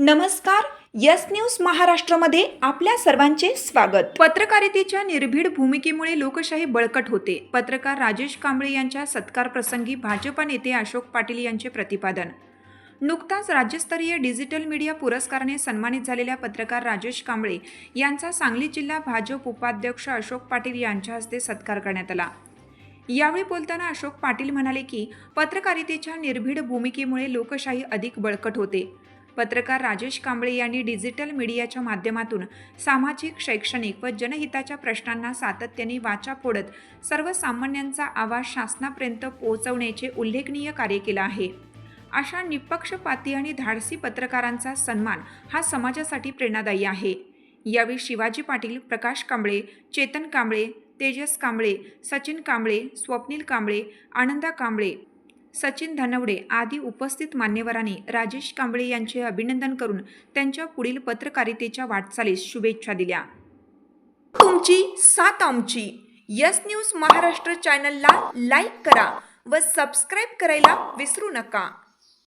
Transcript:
नमस्कार. Yes news महाराष्ट्रामध्ये आपल्या सर्वांचे स्वागत. पत्रकारितेच्या निर्भीड भूमिकेमुळे लोकशाही बळकट होते. पत्रकार राजेश कांबळे यांच्या सत्कार प्रसंगी भाजपा नेते अशोक पाटील यांचे प्रतिपादन. नुकताच राज्यस्तरीय डिजिटल मीडिया पुरस्काराने सन्मानित झालेल्या पत्रकार राजेश कांबळे यांचा सांगली जिल्हा भाजप उपाध्यक्ष अशोक पाटील यांच्या हस्ते सत्कार करण्यात आला. यावेळी बोलताना अशोक पाटील म्हणाले की पत्रकारितेच्या निर्भीड भूमिकेमुळे लोकशाही अधिक बळकट होते. पत्रकार राजेश कांबळे यांनी डिजिटल मीडियाच्या माध्यमातून सामाजिक, शैक्षणिक व जनहिताच्या प्रश्नांना सातत्याने वाचा फोडत सर्वसामान्यांचा आवाज शासनापर्यंत पोहोचवण्याचे उल्लेखनीय कार्य केले आहे. अशा निपक्षपाती आणि धाडसी पत्रकारांचा सन्मान हा समाजासाठी प्रेरणादायी आहे. यावेळी शिवाजी पाटील, प्रकाश कांबळे, चेतन कांबळे, तेजस कांबळे, सचिन कांबळे, स्वप्नील कांबळे, आनंदा कांबळे, सचिन धनवडे आदी उपस्थित मान्यवरांनी राजेश कांबळे यांचे अभिनंदन करून त्यांच्या पुढील पत्रकारितेच्या वाटचालीस शुभेच्छा दिल्या. तुमची साथ आमची. यस न्यूज महाराष्ट्र चॅनलला लाईक करा व सबस्क्राईब करायला विसरू नका.